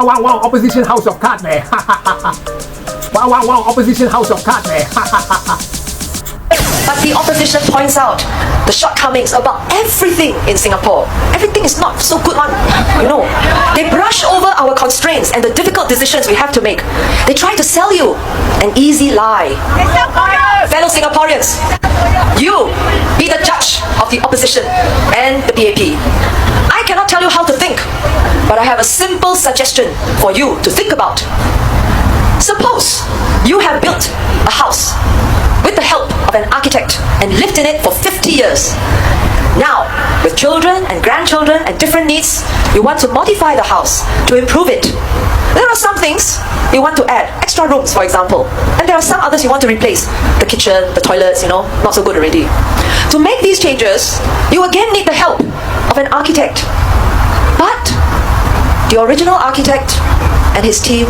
Wow, opposition house of cards 咧，wow, opposition house of cards 咧。But the opposition points out the shortcomings about everything in Singapore. Everything is not so good one. They brush over our constraints and the difficult decisions we have to make. They try to sell you an easy lie. Fellow Singaporeans, you be the judge of the opposition and the PAP. I cannot tell you how to think, but I have a simple suggestion for you to think about. Suppose you have built a house with the help of an architect and lived in it for 50 years. Now, with children and grandchildren and different needs, you want to modify the house to improve it. There are some things you want to add, extra rooms for example, and there are some others you want to replace. The kitchen, the toilets, not so good already. To make these changes, you again need the help of an architect. But the original architect and his team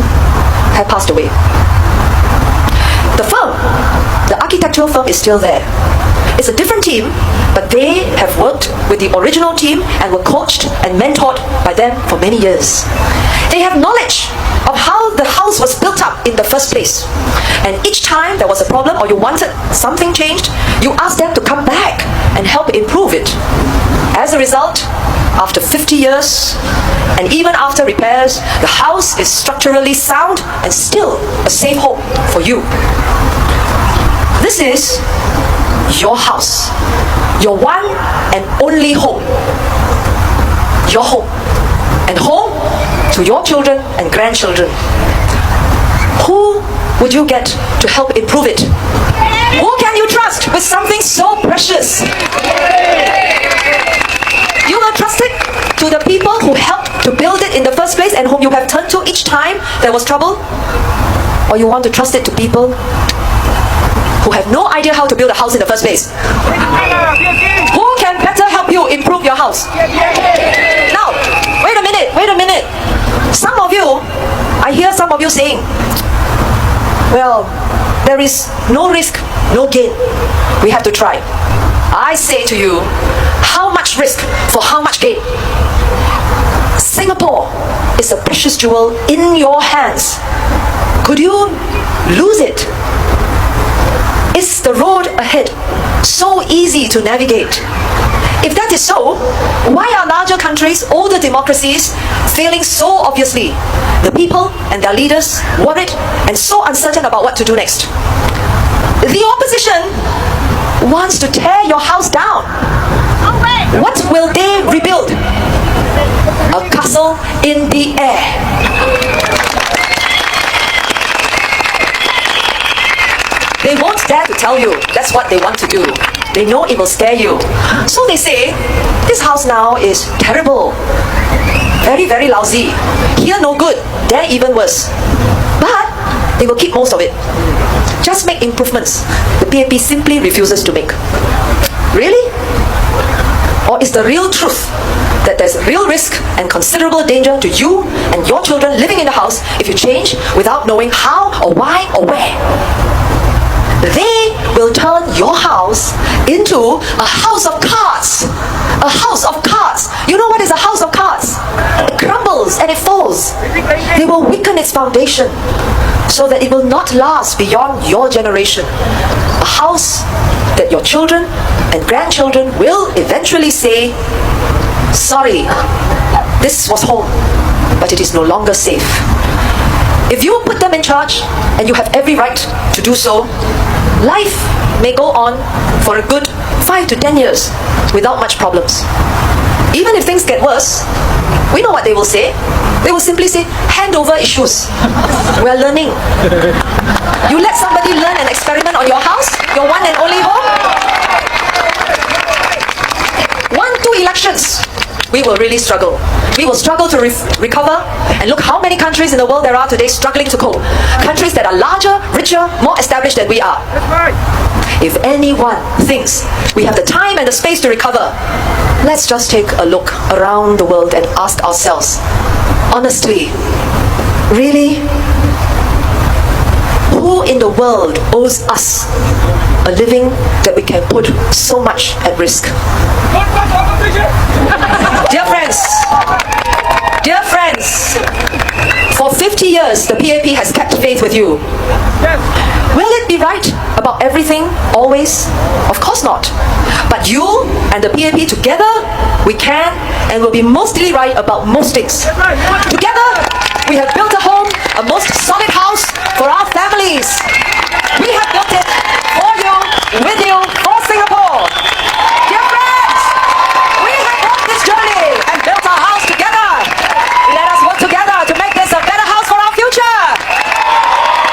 have passed away. The firm, the architectural firm, is still there. It's a different team, but they have worked with the original team and were coached and mentored by them for many years. They have knowledge of how the house was built up in the first place. And each time there was a problem or you wanted something changed, you asked them to come back and help improve it. As a result, after 50 years, and even after repairs, the house is structurally sound and still a safe home for you. This is your house, your one and only home. Your home, and home to your children and grandchildren. Who would you get to help improve it? Who can you trust with something so precious? You will trust it to the people who helped to build it in the first place and whom you have turned to each time there was trouble? Or you want to trust it to people who have no idea how to build a house in the first place? Who can better help you improve your house? Now, wait a minute. Some of you, I hear some of you saying, well, there is no risk, no gain. We have to try. I say to you, how much risk for how much gain? Singapore is a precious jewel in your hands. Could you lose it? Is the road ahead so easy to navigate? If that is so, why are larger countries, older democracies, failing so obviously? The people and their leaders worried and so uncertain about what to do next. The opposition wants to tear your house down. What will they rebuild? A castle in the air. They won't dare to tell you that's what they want to do. They know it will scare you. So they say, this house now is terrible. Very, very lousy. Here no good, there even worse. But they will keep most of it. Just make improvements the PAP simply refuses to make. Really? Or is the real truth that there's real risk and considerable danger to you and your children living in the house if you change without knowing how or why or where? They will turn your house into a house of cards. A house of cards. You know what is a house of cards? It crumbles and it falls. They will weaken its foundation so that it will not last beyond your generation. A house that your children and grandchildren will eventually say, sorry, this was home, but it is no longer safe. If you put them in charge, and you have every right to do so, life may go on for a good 5 to 10 years without much problems. Even if things get worse, we know what they will say. They will simply say, hand over issues. We're learning. You let somebody learn and experiment on your house, your one and only home. 1-2 elections, we will really struggle. We will struggle to recover, and look how many countries in the world there are today struggling to cope. Countries that are larger, richer, more established than we are. If anyone thinks we have the time and the space to recover, let's just take a look around the world and ask ourselves, honestly, really? Who in the world owes us a living that we can put so much at risk? Dear friends, 20 years, the PAP has kept faith with you. Will it be right about everything, always? Of course not. But you and the PAP together, we can and will be mostly right about most things. Together, we have built a home, a most solid house for our families. We have built it for you, with you, for Singapore. Dear friends, we have walked this journey and built our house together. Let us work together to make this a better house for our future.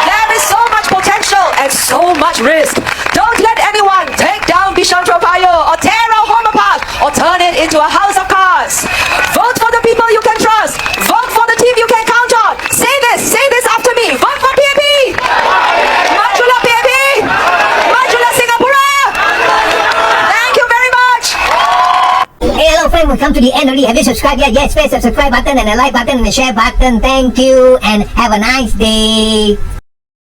There is so much potential and so much risk. Don't let anyone take down Bishan Toa Payoh or tear our home apart or turn it into a house of cards. Vote for the people you can trust. Vote for the team you can count on. Say this after me. Vote for PAP. Majulah PAP. Majulah Singapura. Thank you very much. Hey, hello friend, we've come to the end already. Have you subscribed yet? Yes, press the subscribe button and the like button and the share button. Thank you and have a nice day.